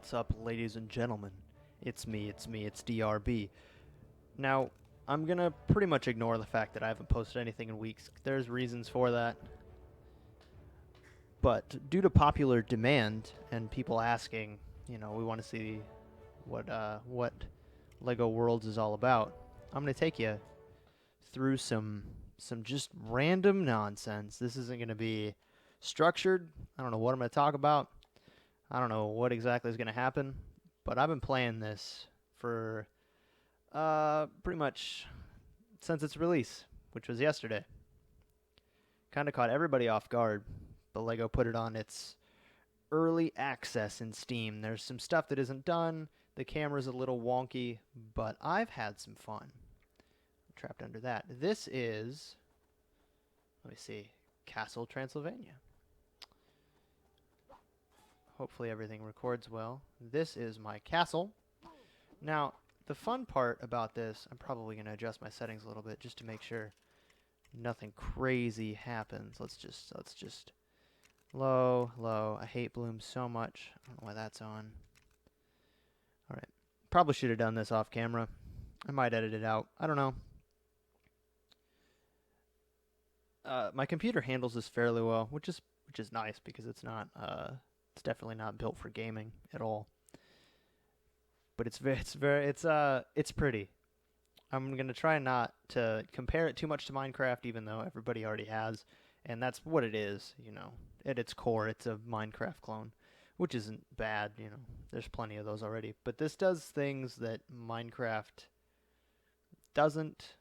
What's up, ladies and gentlemen? It's me, it's DRB. Now, I'm gonna pretty much ignore the fact that I haven't posted anything in weeks. There's reasons for that. But due to popular demand and people asking, we want to see what Lego Worlds is all about, I'm gonna take you through some just random nonsense. This isn't gonna be structured. I don't know what I'm gonna talk about. I don't know what exactly is going to happen, but I've been playing this for pretty much since its release, which was yesterday. Kind of caught everybody off guard, but LEGO put it on its early access in Steam. There's some stuff that isn't done. The camera's a little wonky, but I've had some fun. I'm trapped under that. This is, let me see, Castle Transylvania. Hopefully everything records well. This is my castle. Now, the fun part about this, I'm probably going to adjust my settings a little bit just to make sure nothing crazy happens. Let's just low. I hate bloom so much. I don't know why that's on. All right. Probably should have done this off camera. I might edit it out. I don't know. My computer handles this fairly well, which is nice because it's not it's definitely not built for gaming at all. But it's pretty. I'm going to try not to compare it too much to Minecraft, even though everybody already has. And that's what it is, At its core, it's a Minecraft clone, which isn't bad, There's plenty of those already. But this does things that Minecraft doesn't,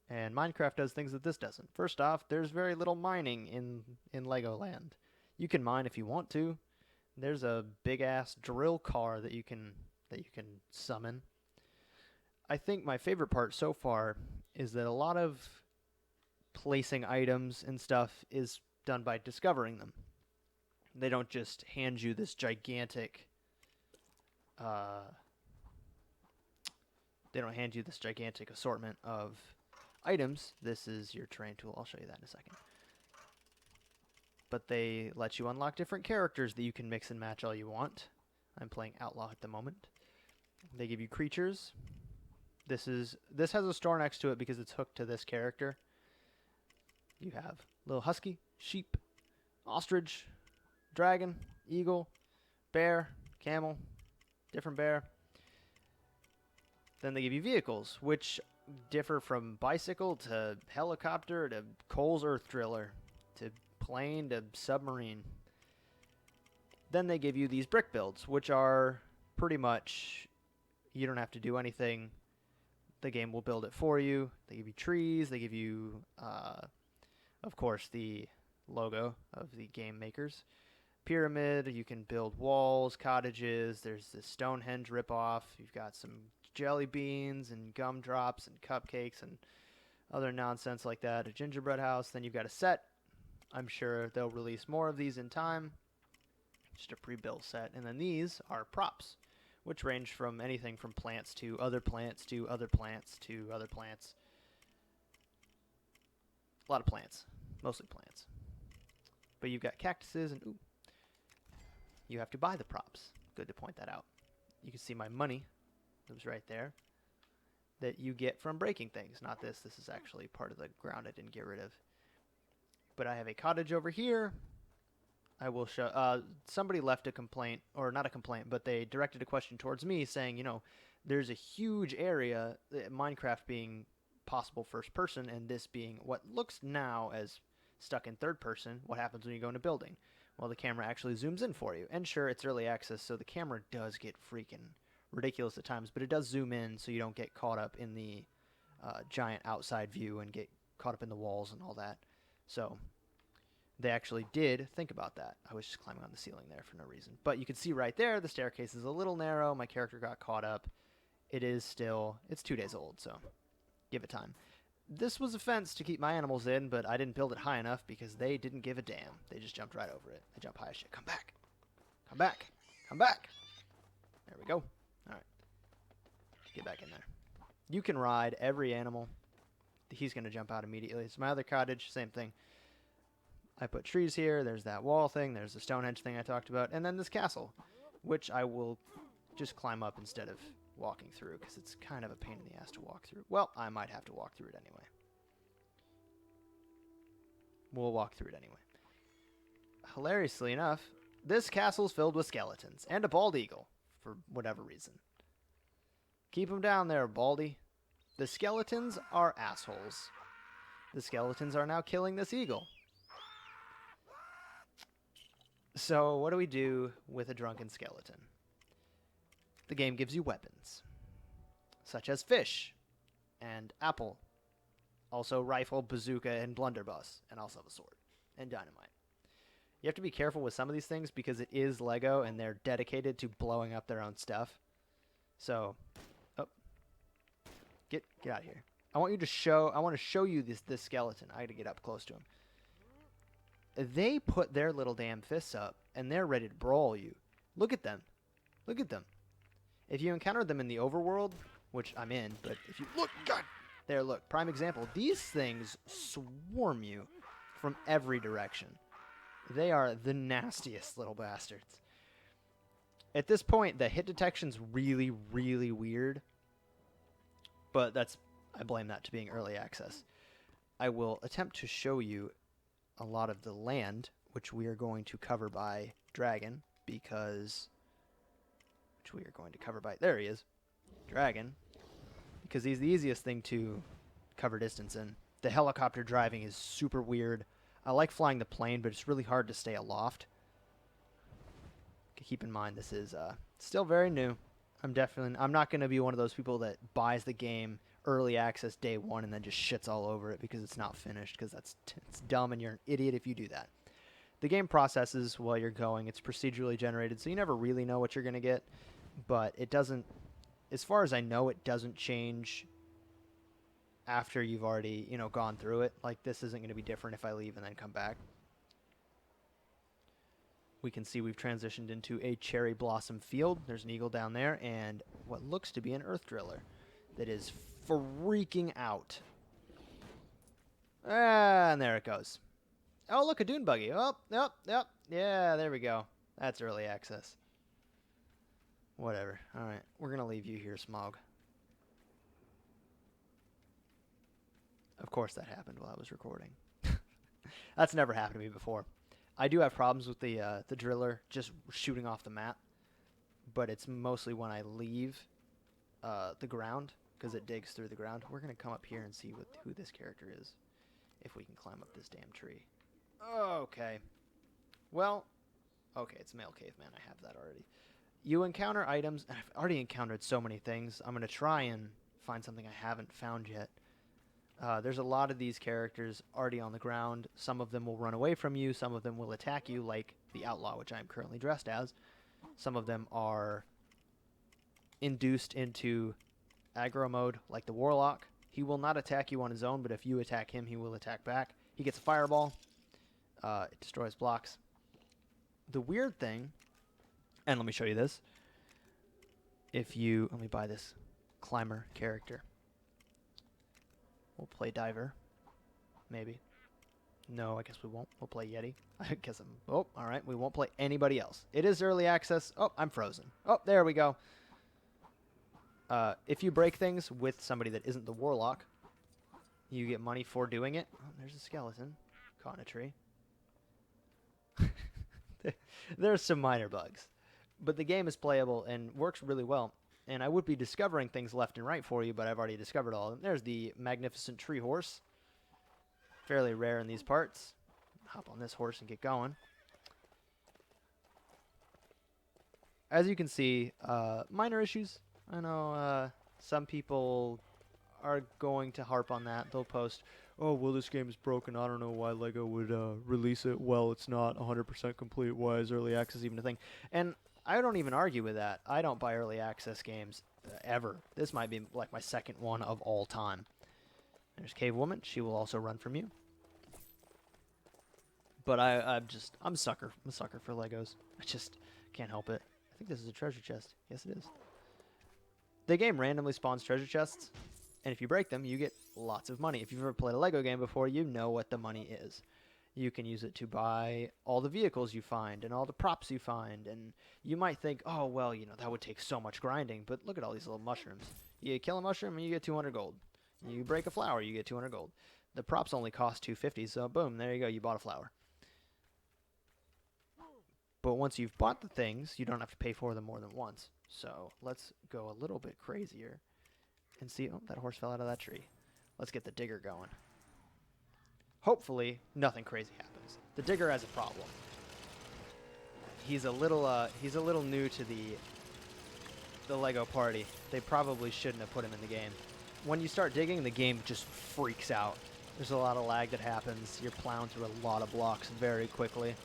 and Minecraft does things that this doesn't. First off, there's very little mining in Legoland. You can mine if you want to. There's a big-ass drill car that you can summon. I think my favorite part so far is that a lot of placing items and stuff is done by discovering them. They don't just hand you this gigantic assortment of items. This is your terrain tool. I'll show you that in a second. But they let you unlock different characters that you can mix and match all you want. I'm playing Outlaw at the moment. They give you creatures. This has a store next to it because it's hooked to this character. You have little husky, sheep, ostrich, dragon, eagle, bear, camel, different bear. Then they give you vehicles, which differ from bicycle to helicopter to Cole's Earth Driller to plane to submarine. Then they give you these brick builds, which are pretty much, you don't have to do anything. The game will build it for you. They give you trees. They give you, of course, the logo of the game makers. Pyramid, you can build walls, cottages. There's this Stonehenge ripoff. You've got some jelly beans and gumdrops and cupcakes and other nonsense like that. A gingerbread house. Then you've got a set. I'm sure they'll release more of these in time. Just a pre-built set. And then these are props, which range from anything from plants to other plants to other plants to other plants. A lot of plants. Mostly plants. But you've got cactuses and, you have to buy the props. Good to point that out. You can see my money. It was right there. That you get from breaking things. Not this. This is actually part of the ground I didn't get rid of. But I have a cottage over here. I will show. Somebody left a complaint, or not a complaint, but they directed a question towards me saying, there's a huge area, Minecraft being possible first person, and this being what looks now as stuck in third person. What happens when you go in a building? Well, the camera actually zooms in for you. And sure, it's early access, so the camera does get freaking ridiculous at times, but it does zoom in so you don't get caught up in the giant outside view and get caught up in the walls and all that. So they actually did think about that. I was just climbing on the ceiling there for no reason. But you can see right there, the staircase is a little narrow. My character got caught up. It's 2 days old, so give it time. This was a fence to keep my animals in, but I didn't build it high enough because they didn't give a damn. They just jumped right over it. They jump high as shit. Come back. Come back. Come back. There we go. All right. Get back in there. You can ride every animal. He's going to jump out immediately. It's my other cottage. Same thing. I put trees here. There's that wall thing. There's the Stonehenge thing I talked about. And then this castle, which I will just climb up instead of walking through, because it's kind of a pain in the ass to walk through. Well, I might have to walk through it anyway. We'll walk through it anyway. Hilariously enough, this castle's filled with skeletons and a bald eagle, for whatever reason. Keep them down there, Baldy. The skeletons are assholes. The skeletons are now killing this eagle. So what do we do with a drunken skeleton? The game gives you weapons, such as fish and apple, also rifle, bazooka, and blunderbuss, and also a sword and dynamite. You have to be careful with some of these things because it is Lego and they're dedicated to blowing up their own stuff. So, get out of here. I want to show you this skeleton. I got to get up close to him. They put their little damn fists up and they're ready to brawl you. Look at them. Look at them. If you encounter them in the overworld, which I'm in, but if you look, God, there, look, prime example. These things swarm you from every direction. They are the nastiest little bastards. At this point, the hit detection's really, really weird, but I blame that to being early access. I will attempt to show you a lot of the land, which we are going to cover by dragon, there he is, dragon, because he's the easiest thing to cover distance in. The helicopter driving is super weird. I like flying the plane, but it's really hard to stay aloft. Keep in mind, this is still very new. I'm not going to be one of those people that buys the game early access day one and then just shits all over it because it's not finished, because it's dumb and you're an idiot if you do that. The game processes while you're going. It's procedurally generated, so you never really know what you're going to get, but it doesn't, as far as I know, it doesn't change after you've already, gone through it. Like, this isn't going to be different if I leave and then come back. We can see we've transitioned into a cherry blossom field. There's an eagle down there and what looks to be an earth driller that is freaking out. And there it goes. Oh, look, a dune buggy. Oh, yep. Yeah, there we go. That's early access. Whatever. All right, we're going to leave you here, Smog. Of course that happened while I was recording. That's never happened to me before. I do have problems with the driller just shooting off the map, but it's mostly when I leave the ground, because it digs through the ground. We're going to come up here and see who this character is, if we can climb up this damn tree. Okay. Well, okay, it's male caveman. I have that already. You encounter items, and I've already encountered so many things. I'm going to try and find something I haven't found yet. There's a lot of these characters already on the ground. Some of them will run away from you. Some of them will attack you, like the outlaw, which I am currently dressed as. Some of them are induced into aggro mode, like the warlock. He will not attack you on his own, but if you attack him, he will attack back. He gets a fireball. It destroys blocks. The weird thing, and let me show you this. Let me buy this climber character. We'll play diver. Maybe. No, I guess we won't. We'll play Yeti. I guess all right. We won't play anybody else. It is early access. Oh, I'm frozen. Oh, there we go. If you break things with somebody that isn't the warlock, you get money for doing it. Oh, there's a skeleton caught in a tree. There's some minor bugs, but the game is playable and works really well. And I would be discovering things left and right for you, but I've already discovered all of them. There's the magnificent tree horse. Fairly rare in these parts. Hop on this horse and get going. As you can see, minor issues. I know some people are going to harp on that. They'll post, oh, well, this game is broken. I don't know why LEGO would release it. Well, it's not 100% complete. Why is early access even a thing? And I don't even argue with that. I don't buy early access games ever. This might be like my second one of all time. There's Cave Woman. She will also run from you. But I'm a sucker. I'm a sucker for Legos. I just can't help it. I think this is a treasure chest. Yes, it is. The game randomly spawns treasure chests, and if you break them, you get lots of money. If you've ever played a Lego game before, you know what the money is. You can use it to buy all the vehicles you find and all the props you find. And you might think, oh, well, you know, that would take so much grinding. But look at all these little mushrooms. You kill a mushroom and you get 200 gold. You break a flower, you get 200 gold. The props only cost 250, so boom, there you go, you bought a flower. But once you've bought the things, you don't have to pay for them more than once. So let's go a little bit crazier and see. Oh, that horse fell out of that tree. Let's get the digger going. Hopefully, nothing crazy happens. The digger has a problem. He's a little new to the Lego party. They probably shouldn't have put him in the game. When you start digging, the game just freaks out. There's a lot of lag that happens. You're plowing through a lot of blocks very quickly.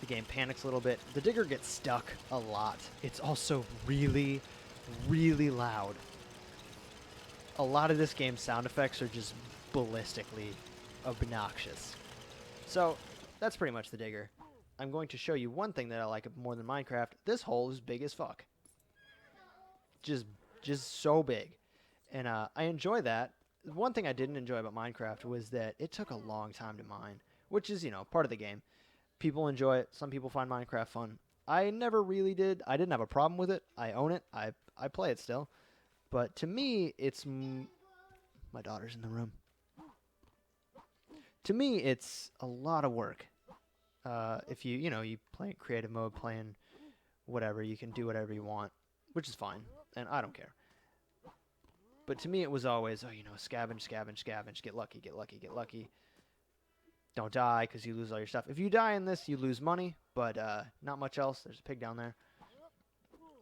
The game panics a little bit. The digger gets stuck a lot. It's also really, really loud. A lot of this game's sound effects are just ballistically obnoxious. So that's pretty much the digger. I'm going to show you one thing that I like more than Minecraft. This hole is big as fuck. Just so big. And I enjoy that. One thing I didn't enjoy about Minecraft was that it took a long time to mine, which is, you know, part of the game. People enjoy it. Some people find Minecraft fun. I never really did. I didn't have a problem with it. I own it. I play it still. But to me, it's... my daughter's in the room. To me, it's a lot of work. If you play creative mode, playing whatever, you can do whatever you want, which is fine, and I don't care. But to me, it was always, scavenge, get lucky, get lucky, get lucky. Don't die because you lose all your stuff. If you die in this, you lose money, but not much else. There's a pig down there.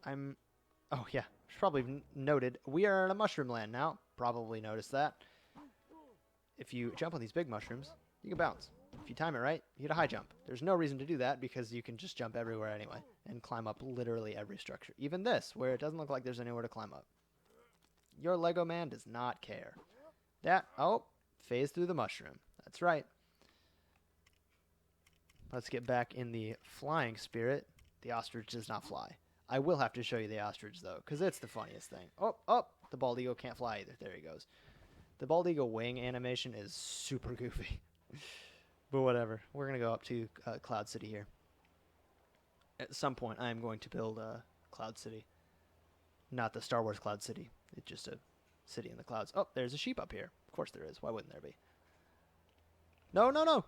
Oh, yeah, probably noted. We are in a mushroom land now. Probably noticed that. If you jump on these big mushrooms, you can bounce. If you time it right, you get a high jump. There's no reason to do that because you can just jump everywhere anyway and climb up literally every structure. Even this, where it doesn't look like there's anywhere to climb up. Your Lego man does not care. Phase through the mushroom. That's right. Let's get back in the flying spirit. The ostrich does not fly. I will have to show you the ostrich, though, because it's the funniest thing. The bald eagle can't fly either. There he goes. The bald eagle wing animation is super goofy. But whatever. We're going to go up to Cloud City here. At some point, I am going to build Cloud City. Not the Star Wars Cloud City. It's just a city in the clouds. Oh, there's a sheep up here. Of course there is. Why wouldn't there be? No, no, no.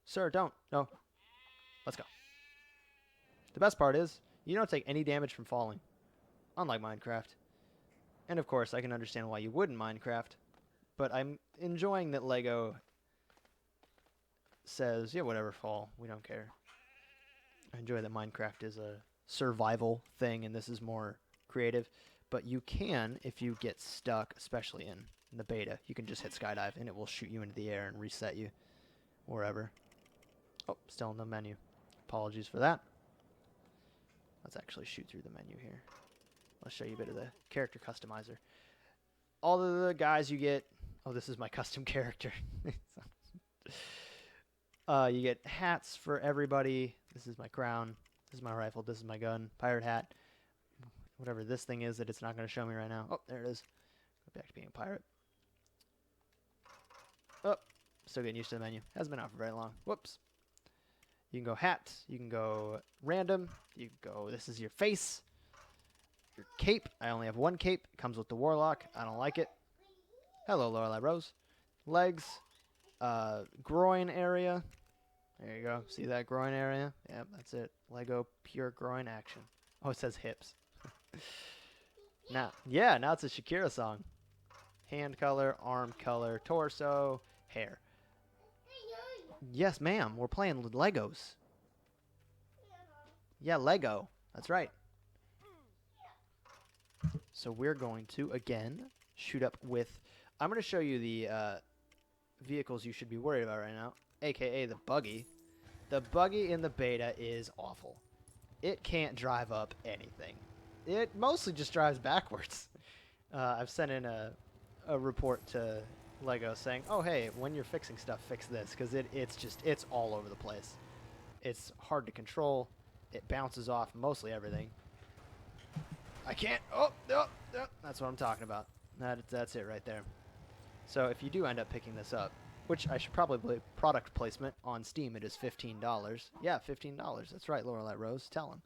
Sir, don't. No. Let's go. The best part is, you don't take any damage from falling. Unlike Minecraft. And of course, I can understand why you wouldn't Minecraft. But I'm enjoying that Lego says, yeah, whatever, fall. We don't care. I enjoy that Minecraft is a survival thing, and this is more creative. But you can, if you get stuck, especially in the beta, you can just hit skydive, and it will shoot you into the air and reset you wherever. Oh, still in the menu. Apologies for that. Let's actually shoot through the menu here. Let's show you a bit of the character customizer. All of the guys you get... Oh, this is my custom character. You get hats for everybody. This is my crown. This is my rifle. This is my gun. Pirate hat. Whatever this thing is that it's not going to show me right now. Oh, there it is. Go back to being a pirate. Oh, still getting used to the menu. Hasn't been out for very long. Whoops. You can go hat. You can go random. You can go, this is your face. Your cape. I only have one cape. It comes with the warlock. I don't like it. Hello, Lorelei Rose. Legs. Groin area. There you go. See that groin area? Yep, that's it. Lego pure groin action. Oh, it says hips. Now it's a Shakira song. Hand color, arm color, torso, hair. Yes, ma'am. We're playing with Legos. Yeah, Lego. That's right. So we're going to, again, shoot up with... I'm going to show you the vehicles you should be worried about right now, a.k.a. the buggy. The buggy in the beta is awful. It can't drive up anything. It mostly just drives backwards. I've sent in a report to Lego saying, oh, hey, when you're fixing stuff, fix this, because it's all over the place. It's hard to control. It bounces off mostly everything. I can't. Oh, that's what I'm talking about. That's it right there. So if you do end up picking this up, which I should probably product placement on Steam, it is $15. Yeah, $15. That's right, Lorelei Rose. Tell them.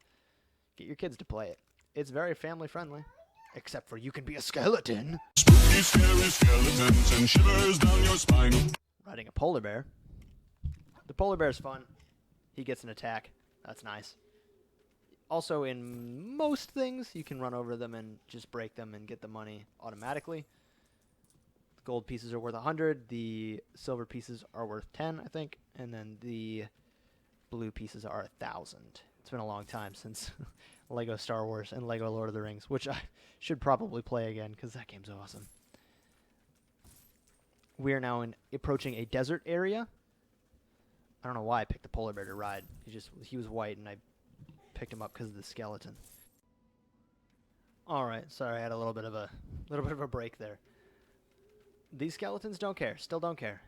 Get your kids to play it. It's very family friendly. Except for you can be a skeleton. Spooky, scary skeletons and shivers down your spine. Riding a polar bear. The polar bear's fun. He gets an attack. That's nice. Also, in most things, you can run over them and just break them and get the money automatically. The gold pieces are worth 100. The silver pieces are worth 10, I think. And then the blue pieces are 1,000. It's been a long time since Lego Star Wars and Lego Lord of the Rings, which I should probably play again because that game's awesome. We are now approaching a desert area. I don't know why I picked the polar bear to ride. He was white, and I picked him up because of the skeleton. All right, sorry, I had a little bit of a break there. These skeletons don't care. Still don't care.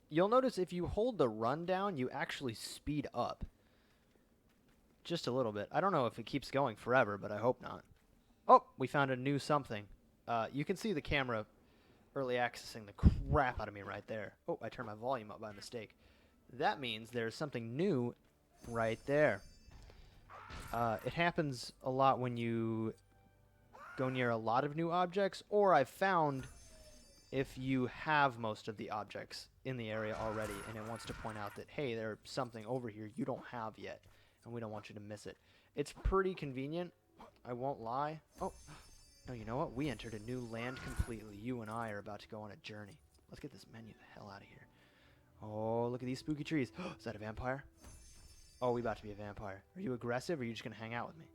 You'll notice if you hold the run down, you actually speed up. Just a little bit. I don't know if it keeps going forever, but I hope not. Oh, we found a new something. You can see the camera early accessing the crap out of me right there. Oh, I turned my volume up by mistake. That means there's something new right there. It happens a lot when you go near a lot of new objects, or I've found if you have most of the objects in the area already, and it wants to point out that, hey, there's something over here you don't have yet, and we don't want you to miss it. It's pretty convenient, I won't lie. Oh, no, you know what? We entered a new land completely. You and I are about to go on a journey. Let's get this menu the hell out of here. Oh, look at these spooky trees. Is that a vampire? Oh, we about to be a vampire. Are you aggressive, or are you just going to hang out with me?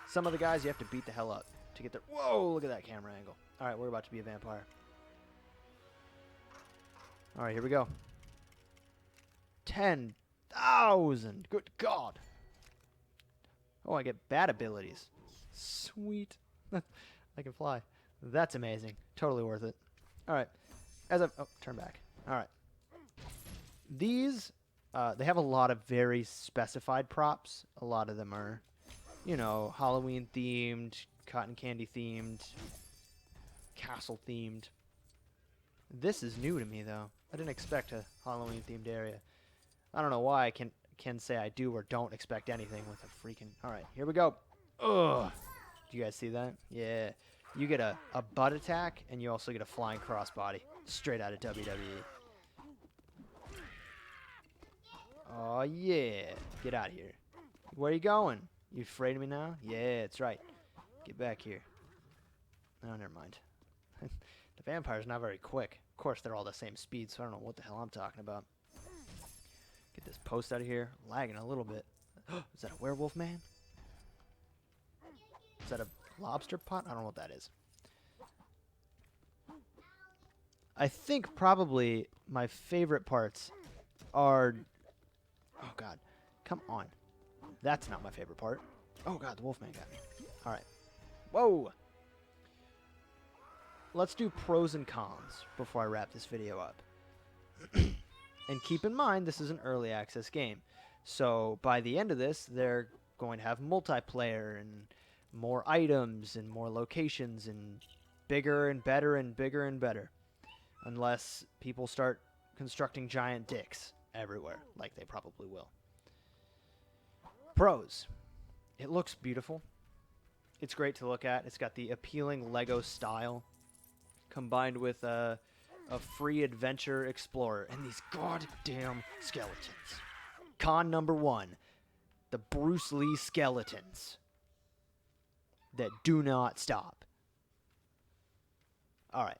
Some of the guys you have to beat the hell up to get their... Whoa, look at that camera angle. All right, we're about to be a vampire. All right, here we go. 10,000. Good God. Oh, I get bad abilities. Sweet. I can fly. That's amazing. Totally worth it. All right. Oh, turn back. All right. These, they have a lot of very specified props. A lot of them are, you know, Halloween themed, cotton candy themed, castle themed. This is new to me, though. I didn't expect a Halloween themed area. I don't know why I can say I do or don't expect anything with a freaking... All right, here we go. Ugh. Do you guys see that? Yeah. You get a butt attack, and you also get a flying crossbody. Straight out of WWE. Oh, yeah. Get out of here. Where are you going? You afraid of me now? Yeah, that's right. Get back here. Oh, never mind. The vampire's not very quick. Of course, they're all the same speed, so I don't know what the hell I'm talking about. Get this post out of here. Lagging a little bit. Is that a werewolf man? Is that a lobster pot? I don't know what that is. I think probably my favorite parts are... Oh, God. Come on. That's not my favorite part. Oh, God, the wolfman got me. All right. Whoa. Let's do pros and cons before I wrap this video up. And keep in mind, this is an early access game. So by the end of this, they're going to have multiplayer and more items and more locations and bigger and better and bigger and better. Unless people start constructing giant dicks everywhere, like they probably will. Pros. It looks beautiful. It's great to look at. It's got the appealing Lego style combined with a free adventure explorer and these goddamn skeletons. Con number 1, the Bruce Lee skeletons that do not stop. All right,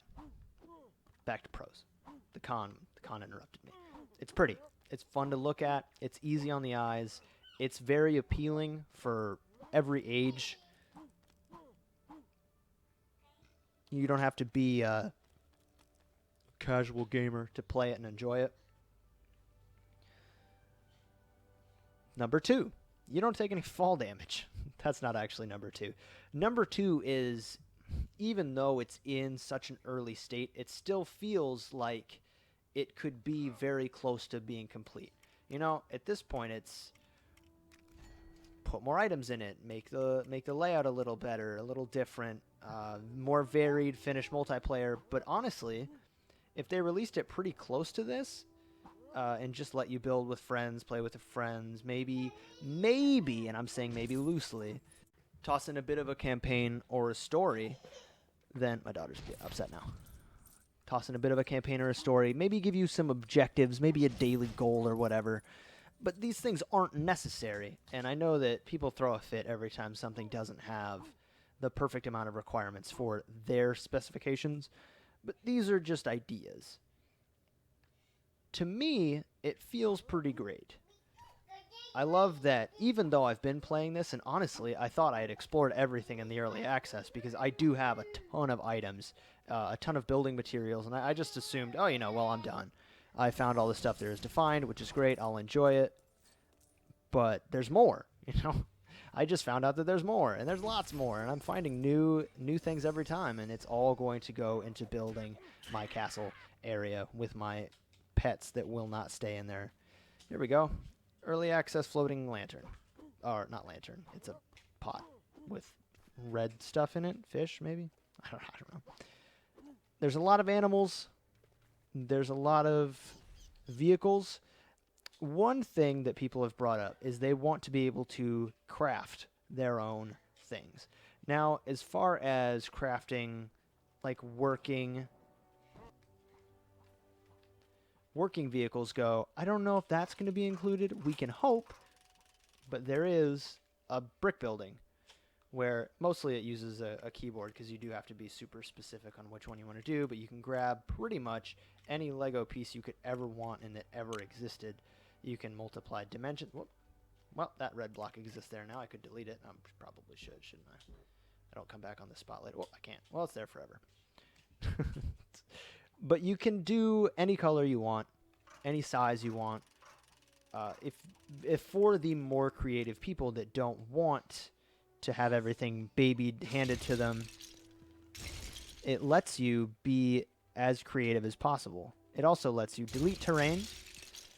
back to pros. The con interrupted me. It's pretty. It's fun to look at. It's easy on the eyes. It's very appealing for every age. You don't have to be a casual gamer to play it and enjoy it. Number 2, you don't take any fall damage. That's not actually number 2. Number 2 is, even though it's in such an early state, it still feels like it could be very close to being complete. You know, at this point, it's put more items in it, make the layout a little better, a little different. more varied, finished multiplayer. But honestly, if they released it pretty close to this, and just let you build with friends, play with friends, maybe, and I'm saying maybe loosely, toss in a bit of a campaign or a story, then my daughter's upset now. Toss in a bit of a campaign or a story, maybe give you some objectives, maybe a daily goal or whatever. But these things aren't necessary, and I know that people throw a fit every time something doesn't have the perfect amount of requirements for their specifications, but these are just ideas. To me, it feels pretty great. I love that even though I've been playing this, and honestly, I thought I had explored everything in the early access because I do have a ton of items, a ton of building materials, and I just assumed, oh, well, I'm done. I found all the stuff there is to find, which is great. I'll enjoy it. But there's more, I just found out that there's more, and there's lots more, and I'm finding new things every time, and it's all going to go into building my castle area with my pets that will not stay in there. Here we go. Early access floating lantern. Or not lantern. It's a pot with red stuff in it. Fish, maybe? I don't know. There's a lot of animals. There's a lot of vehicles. One thing that people have brought up is they want to be able to craft their own things. Now, as far as crafting, like working vehicles go, I don't know if that's going to be included. We can hope, but there is a brick building where mostly it uses a keyboard because you do have to be super specific on which one you want to do, but you can grab pretty much any Lego piece you could ever want and that ever existed. You can multiply dimensions. Well, that red block exists there now. I could delete it. I probably should, shouldn't I? I don't come back on the spotlight. Oh, I can't. Well, it's there forever. But you can do any color you want, any size you want. If for the more creative people that don't want to have everything babied handed to them, it lets you be as creative as possible. It also lets you delete terrain.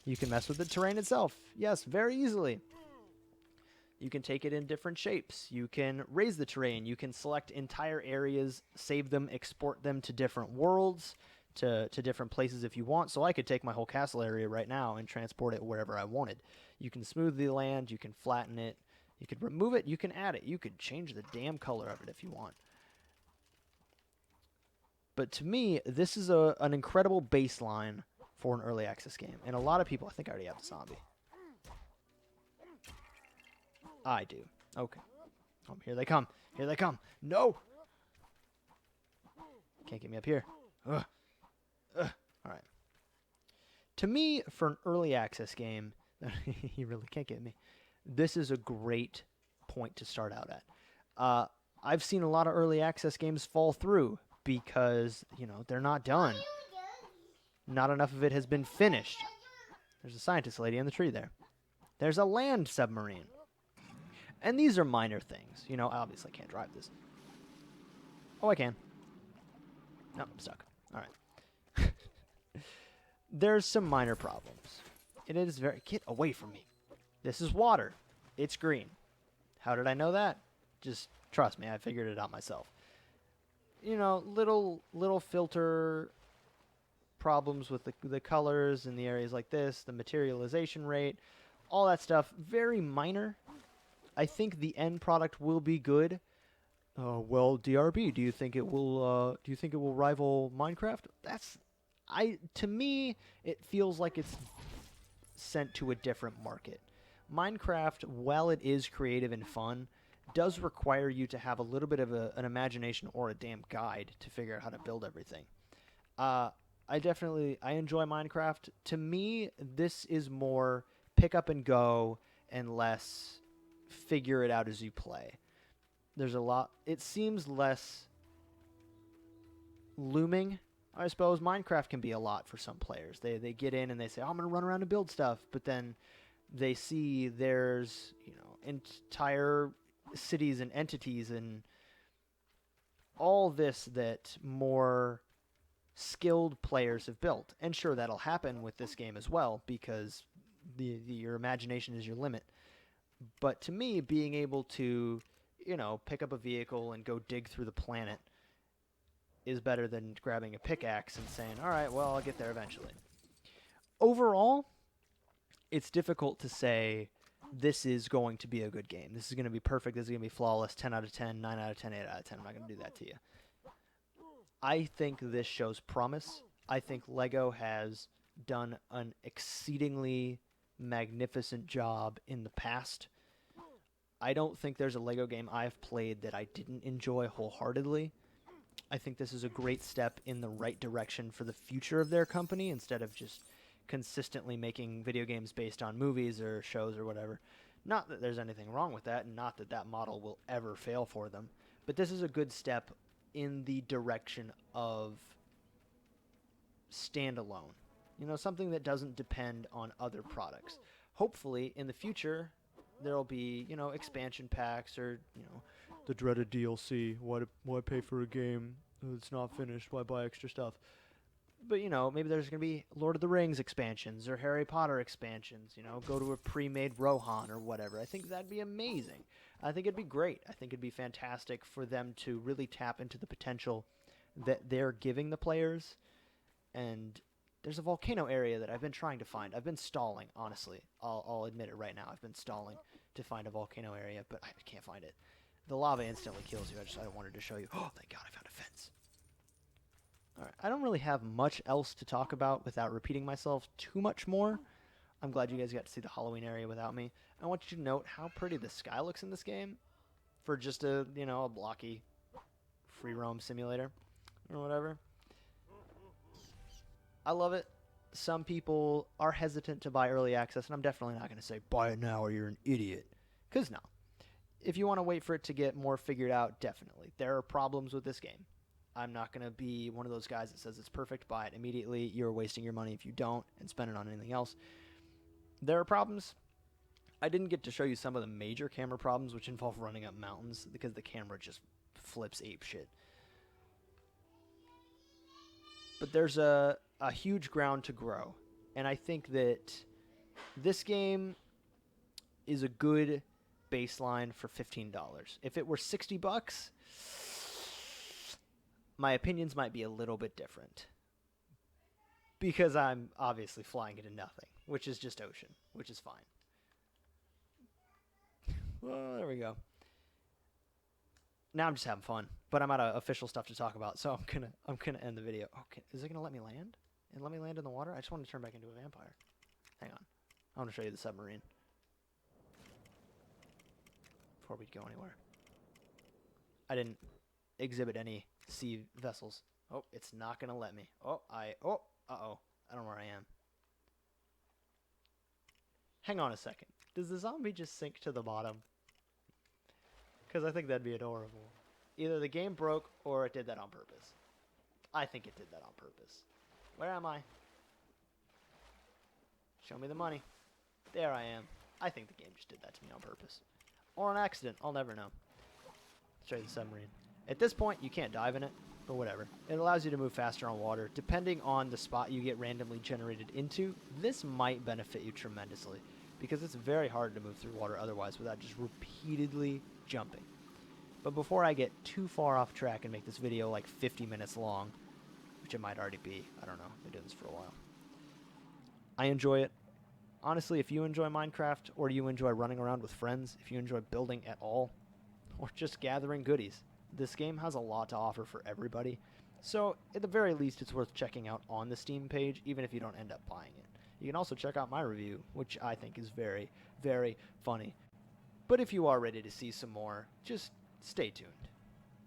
You can mess with the terrain itself. Yes, very easily. You can take it in different shapes. You can raise the terrain. You can select entire areas, save them, export them to different worlds, to different places if you want. So I could take my whole castle area right now and transport it wherever I wanted. You can smooth the land. You can flatten it. You could remove it. You can add it. You could change the damn color of it if you want. But to me, this is an incredible baseline for an early access game. And a lot of people, I think I already have the zombie. I do. Okay. Oh, here they come. Here they come. No! Can't get me up here. Ugh. Ugh. All right. To me, for an early access game, you really can't get me. This is a great point to start out at. I've seen a lot of early access games fall through because, they're not done. Not enough of it has been finished. There's a scientist lady in the tree there. There's a land submarine. And these are minor things. I obviously can't drive this. Oh, I can. No, I'm stuck. All right. There's some minor problems. It is very... Get away from me. This is water. It's green. How did I know that? Just trust me, I figured it out myself. Little filter problems with the colors in the areas like this, the materialization rate, all that stuff, very minor. I think the end product will be good. Well, DRB, do you think it will rival Minecraft? To me, it feels like it's sent to a different market. Minecraft, while it is creative and fun, does require you to have a little bit of an imagination or a damn guide to figure out how to build everything. I enjoy Minecraft. To me, this is more pick up and go and less figure it out as you play. There's a lot. It seems less looming, I suppose. Minecraft can be a lot for some players. They get in and they say, oh, I'm going to run around and build stuff. But then they see there's, entire cities and entities and all this that more skilled players have built. And sure, that'll happen with this game as well because your imagination is your limit. But to me, being able to pick up a vehicle and go dig through the planet is better than grabbing a pickaxe and saying, all right, well, I'll get there eventually. Overall, it's difficult to say this is going to be a good game. This is going to be perfect. This is going to be flawless, 10 out of 10, 9 out of 10, 8 out of 10. I'm not going to do that to you. I think this shows promise. I think LEGO has done an exceedingly magnificent job in the past. I don't think there's a LEGO game I've played that I didn't enjoy wholeheartedly. I think this is a great step in the right direction for the future of their company instead of just consistently making video games based on movies or shows or whatever. Not that there's anything wrong with that, and not that that model will ever fail for them. But this is a good step in the direction of standalone. Something that doesn't depend on other products. Hopefully, in the future, there'll be, expansion packs or, the dreaded DLC. Why pay for a game that's not finished? Why buy extra stuff? But, maybe there's going to be Lord of the Rings expansions or Harry Potter expansions, go to a pre-made Rohan or whatever. I think that'd be amazing. I think it'd be great. I think it'd be fantastic for them to really tap into the potential that they're giving the players. And there's a volcano area that I've been trying to find. I've been stalling, honestly. I'll admit it right now. I've been stalling to find a volcano area, but I can't find it. The lava instantly kills you. I wanted to show you. Oh, thank God, I found a fence. All right, I don't really have much else to talk about without repeating myself too much more. I'm glad you guys got to see the Halloween area without me. I want you to note how pretty the sky looks in this game for just a blocky free roam simulator or whatever. I love it. Some people are hesitant to buy early access, and I'm definitely not going to say buy it now or you're an idiot. Because no. If you want to wait for it to get more figured out, definitely. There are problems with this game. I'm not going to be one of those guys that says it's perfect, buy it immediately. You're wasting your money if you don't and spend it on anything else. There are problems. I didn't get to show you some of the major camera problems, which involve running up mountains, because the camera just flips apeshit. But there's a huge ground to grow. And I think that this game is a good baseline for $15. If it were $60, my opinions might be a little bit different. Because I'm obviously flying into nothing, which is just ocean, which is fine. Well, there we go. Now I'm just having fun, but I'm out of official stuff to talk about, so I'm gonna end the video. Okay, is it gonna let me land? And let me land in the water? I just want to turn back into a vampire. Hang on, I want to show you the submarine before we go anywhere. I didn't exhibit any sea vessels. Oh, it's not gonna let me. I don't know where I am. Hang on a second. Does the zombie just sink to the bottom? Because I think that'd be adorable. Either the game broke or it did that on purpose. I think it did that on purpose. Where am I? Show me the money. There I am. I think the game just did that to me on purpose. Or an accident. I'll never know. Show you the submarine. At this point, you can't dive in it, but whatever. It allows you to move faster on water. Depending on the spot you get randomly generated into, this might benefit you tremendously, because it's very hard to move through water otherwise without just repeatedly jumping. But before I get too far off track and make this video like 50 minutes long, which it might already be, I don't know, I've been doing this for a while. I enjoy it. Honestly, if you enjoy Minecraft, or you enjoy running around with friends, if you enjoy building at all, or just gathering goodies, this game has a lot to offer for everybody. So, at the very least, it's worth checking out on the Steam page, even if you don't end up buying it. You can also check out my review, which I think is very, very funny. But if you are ready to see some more, just stay tuned.